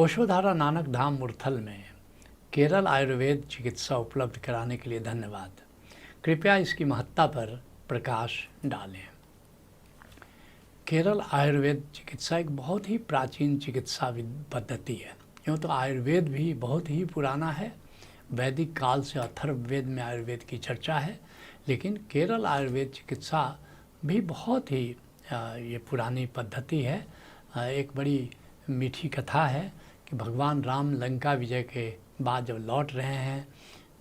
ओशोधारा नानक धाम मुरथल में केरल आयुर्वेद चिकित्सा उपलब्ध कराने के लिए धन्यवाद। कृपया इसकी महत्ता पर प्रकाश डालें। केरल आयुर्वेद चिकित्सा एक बहुत ही प्राचीन चिकित्सा पद्धति है। यूँ तो आयुर्वेद भी बहुत ही पुराना है, वैदिक काल से अथर्ववेद में आयुर्वेद की चर्चा है, लेकिन केरल आयुर्वेद चिकित्सा भी बहुत ही ये पुरानी पद्धति है। एक बड़ी मीठी कथा है कि भगवान राम लंका विजय के बाद जब लौट रहे हैं,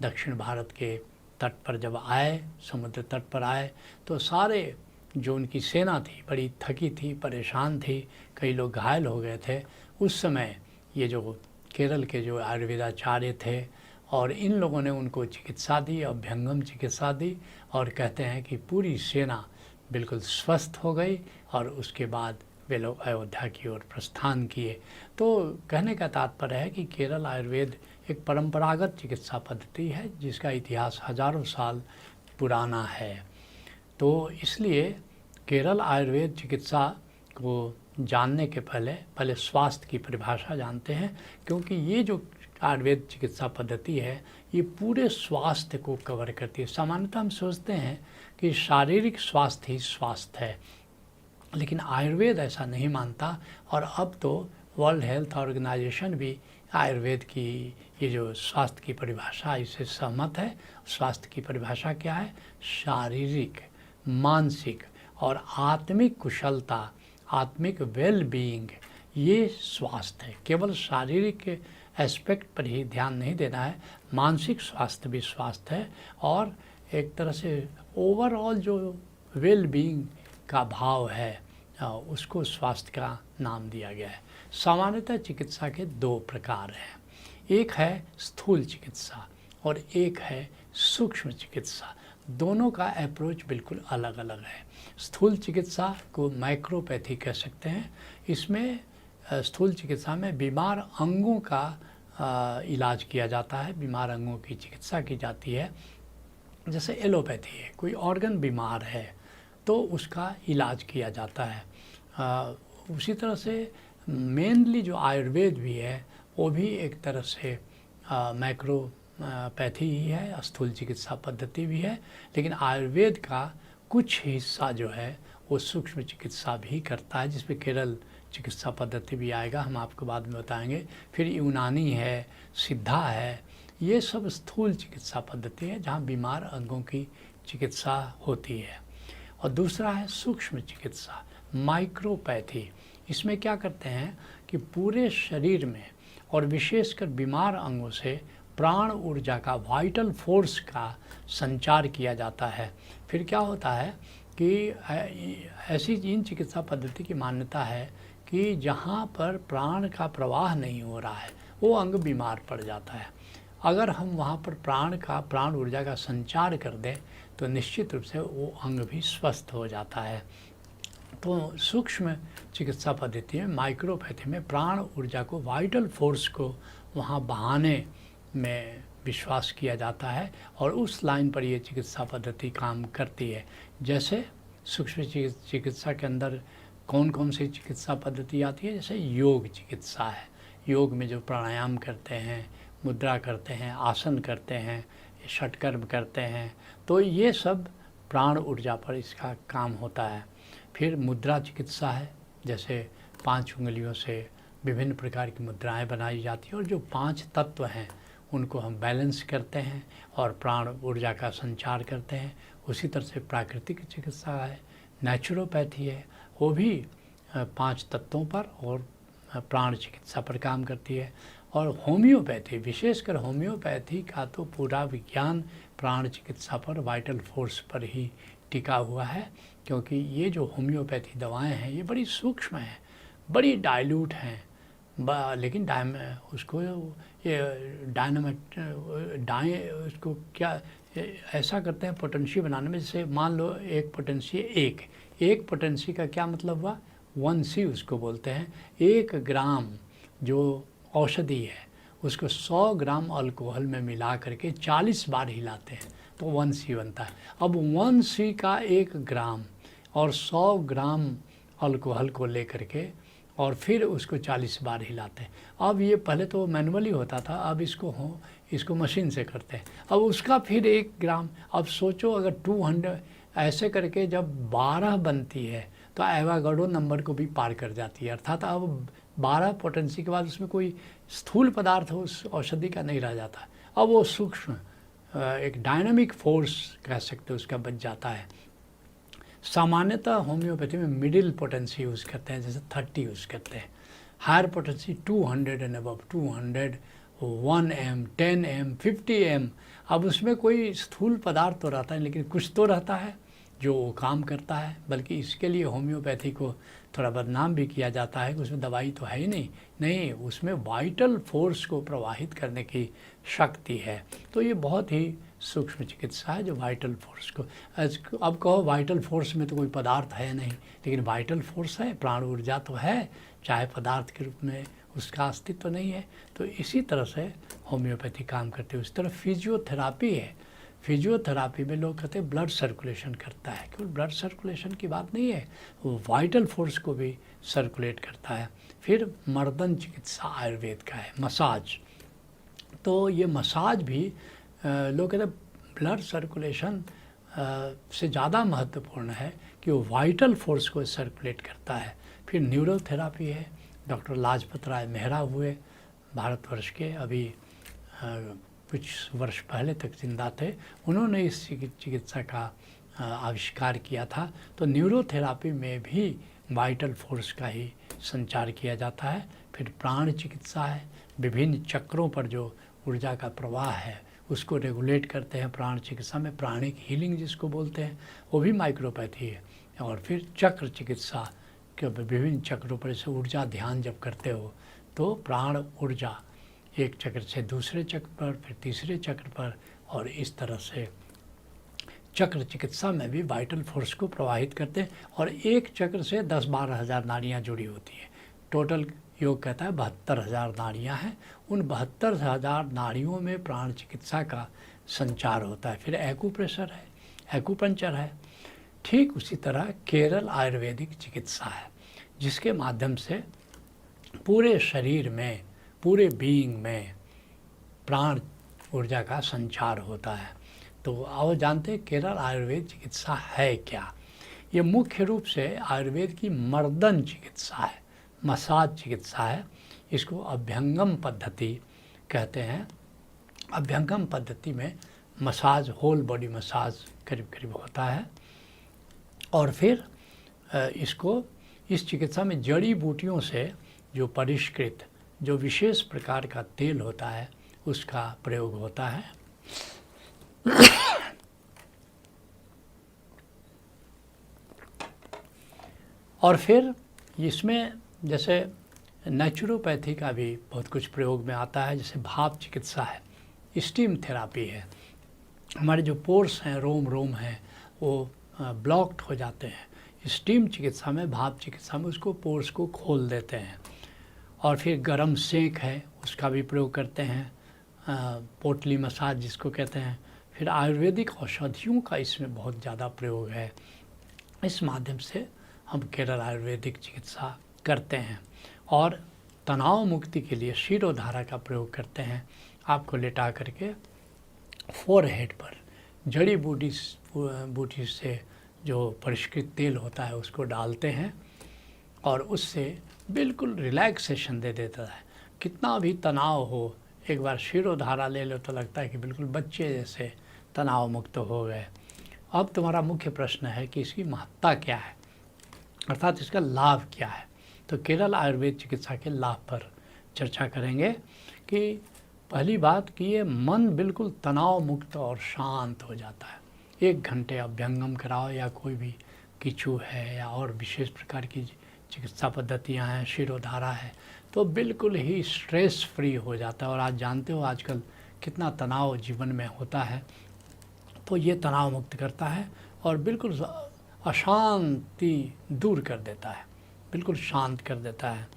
दक्षिण भारत के तट पर जब आए, समुद्र तट पर आए, तो सारे जो उनकी सेना थी बड़ी थकी थी, परेशान थी, कई लोग घायल हो गए थे। उस समय ये जो केरल के जो आयुर्वेदाचार्य थे और इन लोगों ने उनको चिकित्सा दी, अभ्यंगम चिकित्सा दी, और कहते हैं कि पूरी सेना बिल्कुल स्वस्थ हो गई और उसके बाद वे लोग अयोध्या की ओर प्रस्थान किए। तो कहने का तात्पर्य है कि केरल आयुर्वेद एक परंपरागत चिकित्सा पद्धति है जिसका इतिहास हजारों साल पुराना है। तो इसलिए केरल आयुर्वेद चिकित्सा को जानने के पहले स्वास्थ्य की परिभाषा जानते हैं, क्योंकि ये जो आयुर्वेद चिकित्सा पद्धति है ये पूरे स्वास्थ्य को कवर करती है। सामान्यतः हम सोचते हैं कि शारीरिक स्वास्थ्य ही स्वास्थ्य है, लेकिन आयुर्वेद ऐसा नहीं मानता। और अब तो वर्ल्ड हेल्थ ऑर्गेनाइजेशन भी आयुर्वेद की ये जो स्वास्थ्य की परिभाषा इससे सहमत है। स्वास्थ्य की परिभाषा क्या है? शारीरिक, मानसिक और आत्मिक कुशलता, आत्मिक वेल बीइंग, ये स्वास्थ्य है। केवल शारीरिक एस्पेक्ट पर ही ध्यान नहीं देना है, मानसिक स्वास्थ्य भी स्वास्थ्य है। और एक तरह से ओवरऑल जो वेल बीइंग का भाव है उसको स्वास्थ्य का नाम दिया गया है। सामान्यतः चिकित्सा के दो प्रकार हैं, एक है स्थूल चिकित्सा और एक है सूक्ष्म चिकित्सा। दोनों का अप्रोच बिल्कुल अलग अलग है। स्थूल चिकित्सा को माइक्रोपैथी कह सकते हैं। इसमें स्थूल चिकित्सा में बीमार अंगों का इलाज किया जाता है, बीमार अंगों की चिकित्सा की जाती है। जैसे एलोपैथी है, कोई ऑर्गन बीमार है तो उसका इलाज किया जाता है। उसी तरह से मेनली जो आयुर्वेद भी है वो भी एक तरह से माइक्रोपैथी ही है, स्थूल चिकित्सा पद्धति भी है। लेकिन आयुर्वेद का कुछ हिस्सा जो है वो सूक्ष्म चिकित्सा भी करता है, जिसमें केरल चिकित्सा पद्धति भी आएगा, हम आपको बाद में बताएंगे। फिर यूनानी है, सिद्धा है, ये सब स्थूल चिकित्सा पद्धति है जहाँ बीमार अंगों की चिकित्सा होती है। और दूसरा है सूक्ष्म चिकित्सा, माइक्रोपैथी। इसमें क्या करते हैं कि पूरे शरीर में और विशेषकर बीमार अंगों से प्राण ऊर्जा का, वाइटल फोर्स का संचार किया जाता है। फिर क्या होता है कि ऐसी इन चिकित्सा पद्धति की मान्यता है कि जहाँ पर प्राण का प्रवाह नहीं हो रहा है वो अंग बीमार पड़ जाता है। अगर हम वहाँ पर प्राण ऊर्जा का संचार कर दें तो निश्चित रूप से वो अंग भी स्वस्थ हो जाता है। तो सूक्ष्म चिकित्सा पद्धति में, माइक्रोपैथी में प्राण ऊर्जा को, वाइटल फोर्स को वहाँ बहाने में विश्वास किया जाता है और उस लाइन पर ये चिकित्सा पद्धति काम करती है। जैसे सूक्ष्म चिकित्सा के अंदर कौन कौन सी चिकित्सा पद्धति आती है? जैसे योग चिकित्सा है, योग में जो प्राणायाम करते हैं, मुद्रा करते हैं, आसन करते हैं, षटकर्म करते हैं, तो ये सब प्राण ऊर्जा पर इसका काम होता है। फिर मुद्रा चिकित्सा है, जैसे 5 उंगलियों से विभिन्न प्रकार की मुद्राएं बनाई जाती हैं और जो 5 तत्व हैं उनको हम बैलेंस करते हैं और प्राण ऊर्जा का संचार करते हैं। उसी तरह से प्राकृतिक चिकित्सा है, नेचुरोपैथी है, वो भी 5 तत्वों पर और प्राण चिकित्सा पर काम करती है। और होम्योपैथी, विशेषकर होम्योपैथी का तो पूरा विज्ञान प्राण चिकित्सा पर, वाइटल फोर्स पर ही टिका हुआ है, क्योंकि ये जो होम्योपैथी दवाएं हैं ये बड़ी सूक्ष्म हैं, बड़ी डाइल्यूट हैं, लेकिन उसको उसको क्या ऐसा करते हैं पोटेंसी बनाने में। जैसे मान लो एक पोटेंसी एक पोटेंसी का क्या मतलब हुआ? 1C उसको बोलते हैं। 1 ग्राम जो औषधि है उसको 100 ग्राम अल्कोहल में मिला करके 40 बार हिलाते हैं तो 1C बनता है। अब 1C का 1 ग्राम और 100 ग्राम अल्कोहल को लेकर के और फिर उसको 40 बार हिलाते हैं। अब ये पहले तो मैनुअली होता था, अब इसको मशीन से करते हैं। अब उसका फिर 1 ग्राम, अब सोचो अगर 200 ऐसे करके जब 12 बनती है तो एवोगाड्रो नंबर को भी पार कर जाती है। अर्थात अब 12 पोटेंसी के बाद उसमें कोई स्थूल पदार्थ उस औषधि का नहीं रह जाता। अब वो सूक्ष्म एक डायनामिक फोर्स कह सकते हो उसका बच जाता है। सामान्यतः होम्योपैथी में मिडिल पोटेंसी यूज़ करते हैं, जैसे 30 यूज़ करते हैं। Higher potency 200 and above, 200, 1 m, 10 m, 50 m। अब उसमें कोई स्थूल पदार्थ तो रहता है, लेकिन कुछ तो रहता है जो वो काम करता है। बल्कि इसके लिए होम्योपैथी को थोड़ा बदनाम भी किया जाता है कि उसमें दवाई तो है ही नहीं, उसमें वाइटल फोर्स को प्रवाहित करने की शक्ति है। तो ये बहुत ही सूक्ष्म चिकित्सा है जो वाइटल फोर्स को, अब कहो वाइटल फोर्स में तो कोई पदार्थ है नहीं, लेकिन वाइटल फोर्स है, प्राण ऊर्जा तो है, चाहे पदार्थ के रूप में उसका अस्तित्व तो नहीं है। तो इसी तरह से होम्योपैथी काम करती है। उस तरह फिजियोथेरापी है। फिजियोथेरापी में लोग कहते हैं ब्लड सर्कुलेशन करता है, केवल ब्लड सर्कुलेशन की बात नहीं है, वो वाइटल फोर्स को भी सर्कुलेट करता है। फिर मर्दन चिकित्सा आयुर्वेद का है, मसाज। तो ये मसाज भी लोग कहते हैं ब्लड सर्कुलेशन से ज़्यादा महत्वपूर्ण है कि वो वाइटल फोर्स को सर्कुलेट करता है। फिर न्यूरोथेरापी है, डॉक्टर लाजपत राय मेहरा हुए भारतवर्ष के, अभी कुछ वर्ष पहले तक जिंदा थे, उन्होंने इस चिकित्सा का आविष्कार किया था। तो न्यूरोथेरापी में भी वाइटल फोर्स का ही संचार किया जाता है। फिर प्राण चिकित्सा है, विभिन्न चक्रों पर जो ऊर्जा का प्रवाह है उसको रेगुलेट करते हैं प्राण चिकित्सा में, प्राणिक हीलिंग जिसको बोलते हैं, वो भी माइक्रोपैथी है। और फिर चक्र चिकित्सा के विभिन्न चक्रों पर जैसे ऊर्जा ध्यान जब करते हो तो प्राण ऊर्जा एक चक्र से दूसरे चक्र पर, फिर तीसरे चक्र पर, और इस तरह से चक्र चिकित्सा में भी वाइटल फोर्स को प्रवाहित करते हैं। और एक चक्र से 10-12 हज़ार नाड़ियाँ जुड़ी होती हैं। टोटल योग कहता है 72,000 नाड़ियाँ हैं। उन 72,000 नाड़ियों में प्राण चिकित्सा का संचार होता है। फिर एक्यूप्रेशर है, एक्यूपंक्चर है। ठीक उसी तरह केरल आयुर्वेदिक चिकित्सा है, जिसके माध्यम से पूरे शरीर में, पूरे बीइंग में प्राण ऊर्जा का संचार होता है। तो आओ जानते हैं केरल आयुर्वेद चिकित्सा है क्या। ये मुख्य रूप से आयुर्वेद की मर्दन चिकित्सा है, मसाज चिकित्सा है। इसको अभ्यंगम पद्धति कहते हैं। अभ्यंगम पद्धति में मसाज, होल बॉडी मसाज करीब करीब होता है। और फिर इस चिकित्सा में जड़ी बूटियों से जो परिष्कृत, जो विशेष प्रकार का तेल होता है उसका प्रयोग होता है। और फिर इसमें जैसे नेचुरोपैथी का भी बहुत कुछ प्रयोग में आता है, जैसे भाप चिकित्सा है, स्टीम थेरापी है। हमारे जो पोर्स हैं, रोम हैं, वो ब्लॉक्ड हो जाते हैं। स्टीम चिकित्सा में, भाप चिकित्सा में उसको पोर्स को खोल देते हैं। और फिर गरम सेक है, उसका भी प्रयोग करते हैं, पोटली मसाज जिसको कहते हैं। फिर आयुर्वेदिक औषधियों का इसमें बहुत ज़्यादा प्रयोग है। इस माध्यम से हम केरल आयुर्वेदिक चिकित्सा करते हैं। और तनाव मुक्ति के लिए शिरोधारा का प्रयोग करते हैं। आपको लेटा करके फोरहेड पर जड़ी बूटी से जो परिष्कृत तेल होता है उसको डालते हैं और उससे बिल्कुल रिलैक्सेशन दे देता है। कितना भी तनाव हो, एक बार शिरोधारा ले लो तो लगता है कि बिल्कुल बच्चे जैसे तनाव मुक्त हो गए। अब तुम्हारा मुख्य प्रश्न है कि इसकी महत्ता क्या है, अर्थात इसका लाभ क्या है। तो केरल आयुर्वेद चिकित्सा के लाभ पर चर्चा करेंगे कि पहली बात कि ये मन बिल्कुल तनाव मुक्त और शांत हो जाता है। 1 घंटे अभ्यंगम कराओ या कोई भी किचू है या और विशेष प्रकार की चिकित्सा पद्धतियां हैं, शिरोधारा है, तो बिल्कुल ही स्ट्रेस फ्री हो जाता है। और आज जानते हो आजकल कितना तनाव जीवन में होता है, तो ये तनाव मुक्त करता है और बिल्कुल अशांति दूर कर देता है, बिल्कुल शांत कर देता है।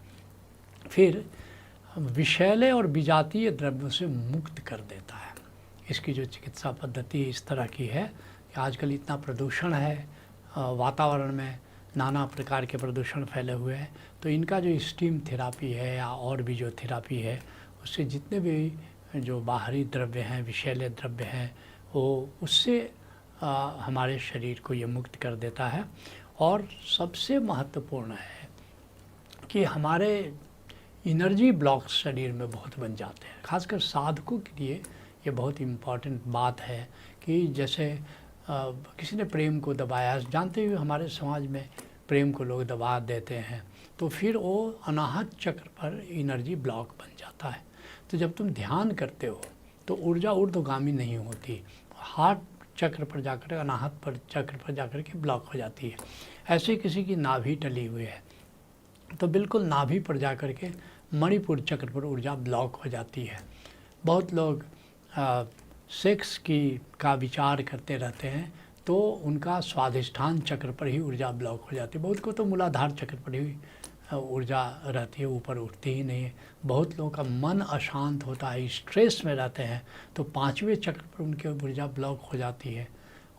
फिर विषैले और विजातीय द्रव्यों से मुक्त कर देता है। इसकी जो चिकित्सा पद्धति इस तरह की है कि आजकल इतना प्रदूषण है वातावरण में, नाना प्रकार के प्रदूषण फैले हुए हैं। तो इनका जो स्टीम थेरापी है या और भी जो थेरापी है, उससे जितने भी जो बाहरी द्रव्य हैं, विषैले द्रव्य हैं, वो उससे हमारे शरीर को ये मुक्त कर देता है। और सबसे महत्वपूर्ण है कि हमारे एनर्जी ब्लॉक्स शरीर में बहुत बन जाते हैं। खासकर साधकों के लिए ये बहुत इम्पॉर्टेंट बात है कि जैसे किसी ने प्रेम को दबाया, जानते हुए हमारे समाज में प्रेम को लोग दबा देते हैं, तो फिर वो अनाहत चक्र पर एनर्जी ब्लॉक बन जाता है। तो जब तुम ध्यान करते हो तो ऊर्जा ऊर्ध्वगामी नहीं होती, हार्ट चक्र पर जाकर, अनाहत पर चक्र पर जाकर के ब्लॉक हो जाती है। ऐसे किसी की नाभि टली हुई है तो बिल्कुल नाभि पर जाकर के मणिपुर चक्र पर ऊर्जा ब्लॉक हो जाती है। बहुत लोग सेक्स का विचार करते रहते हैं तो उनका स्वाधिष्ठान चक्र पर ही ऊर्जा ब्लॉक हो जाती है। बहुत को तो मूलाधार चक्र पर ही ऊर्जा रहती है, ऊपर उठती ही नहीं है। बहुत लोगों का मन अशांत होता है, स्ट्रेस में रहते हैं तो 5वें चक्र पर उनकी ऊर्जा ब्लॉक हो जाती है।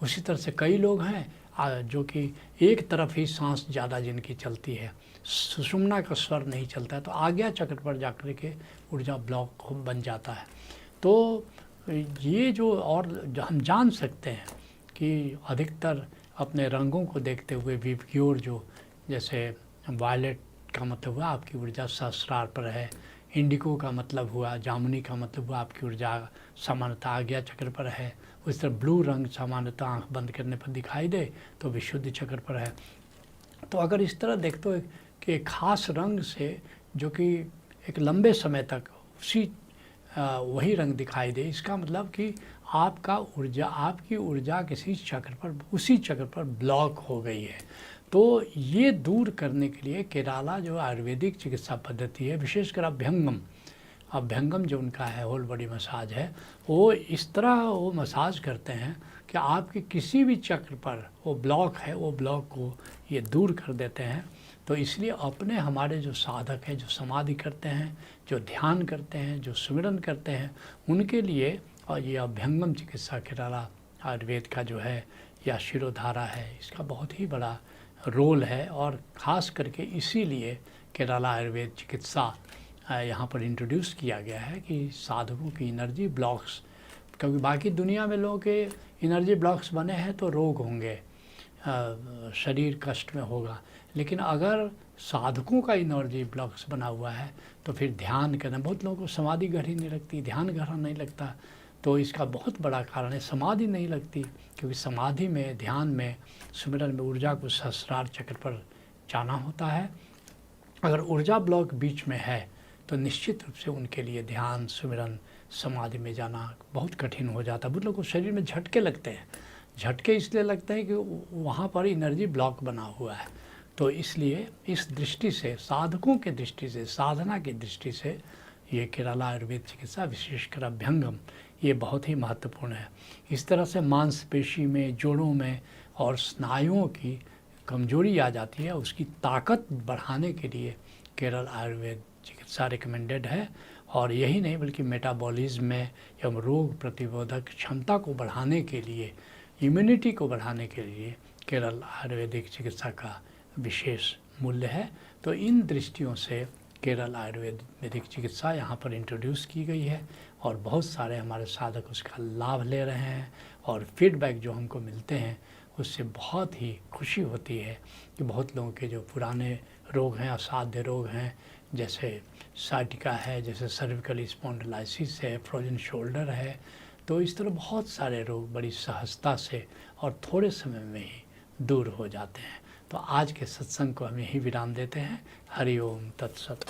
उसी तरह से कई लोग हैं जो कि एक तरफ ही सांस ज़्यादा जिनकी चलती है, सुषुम्ना का स्वर नहीं चलता है, तो आज्ञा चक्र पर जाकर के ऊर्जा ब्लॉक बन जाता है। तो ये जो हम जान सकते हैं कि अधिकतर अपने रंगों को देखते हुए विभ्योर, जो जैसे वायलेट का मतलब हुआ आपकी ऊर्जा सहस्रार पर है, इंडिको का मतलब हुआ, जामुनी का मतलब हुआ आपकी ऊर्जा सामान्यतः आज्ञा चक्र पर है। उस तरह ब्लू रंग सामान्यतः आँख बंद करने पर दिखाई दे तो विशुद्ध चक्र पर है। तो अगर इस तरह देखते हो कि खास रंग से जो कि एक लंबे समय तक वही रंग दिखाई दे, इसका मतलब कि आपकी ऊर्जा किसी चक्र पर, उसी चक्र पर ब्लॉक हो गई है। तो ये दूर करने के लिए केराला जो आयुर्वेदिक चिकित्सा पद्धति है, विशेषकर अभ्यंगम जो उनका है, होल बॉडी मसाज है, वो इस तरह वो मसाज करते हैं कि आपके किसी भी चक्र पर वो ब्लॉक है, वो ब्लॉक को ये दूर कर देते हैं। तो इसलिए हमारे जो साधक हैं, जो समाधि करते हैं, जो ध्यान करते हैं, जो सुमिरन करते हैं, उनके लिए और ये अभ्यंगम चिकित्सा केराला आयुर्वेद का जो है या शिरोधारा है, इसका बहुत ही बड़ा रोल है। और ख़ास करके इसीलिए केराला आयुर्वेद चिकित्सा यहाँ पर इंट्रोड्यूस किया गया है कि साधकों की एनर्जी ब्लॉक्स, क्योंकि बाकी दुनिया में लोगों के एनर्जी ब्लॉक्स बने हैं तो रोग होंगे, शरीर कष्ट में होगा, लेकिन अगर साधकों का एनर्जी ब्लॉक्स बना हुआ है तो फिर ध्यान करना, बहुत लोगों को समाधि गहरी नहीं लगती, ध्यान गहरा नहीं लगता, तो इसका बहुत बड़ा कारण है समाधि नहीं लगती, क्योंकि समाधि में, ध्यान में, सुमिरन में ऊर्जा को सहस्रार चक्र पर जाना होता है। अगर ऊर्जा ब्लॉक बीच में है तो निश्चित रूप से उनके लिए ध्यान, सुमिरन, समाधि में जाना बहुत कठिन हो जाता है। बहुत लोगों को शरीर में झटके लगते हैं, झटके इसलिए लगते हैं कि वहाँ पर एनर्जी ब्लॉक बना हुआ है। तो इसलिए इस दृष्टि से, साधकों के दृष्टि से, साधना की दृष्टि से ये केराला आयुर्वेद चिकित्सा, विशेषकर अभ्यंगम, ये बहुत ही महत्वपूर्ण है। इस तरह से मांसपेशी में, जोड़ों में और स्नायुओं की कमजोरी आ जाती है, उसकी ताकत बढ़ाने के लिए केरल आयुर्वेद चिकित्सा रिकमेंडेड है। और यही नहीं बल्कि मेटाबॉलिज्म में एवं रोग प्रतिरोधक क्षमता को बढ़ाने के लिए, इम्यूनिटी को बढ़ाने के लिए केरल आयुर्वेदिक चिकित्सा का विशेष मूल्य है। तो इन दृष्टियों से केरल आयुर्वेदिक चिकित्सा यहाँ पर इंट्रोड्यूस की गई है और बहुत सारे हमारे साधक उसका लाभ ले रहे हैं। और फीडबैक जो हमको मिलते हैं उससे बहुत ही खुशी होती है कि बहुत लोगों के जो पुराने रोग हैं, असाध्य रोग हैं, जैसे साइटिका है, जैसे सर्विकल स्पॉन्डिलाइसिस है, फ्रोजन शोल्डर है, तो इस तरह बहुत सारे रोग बड़ी सहजता से और थोड़े समय में ही दूर हो जाते हैं। तो आज के सत्संग को हम यही विराम देते हैं। हरि ओम तत्सत।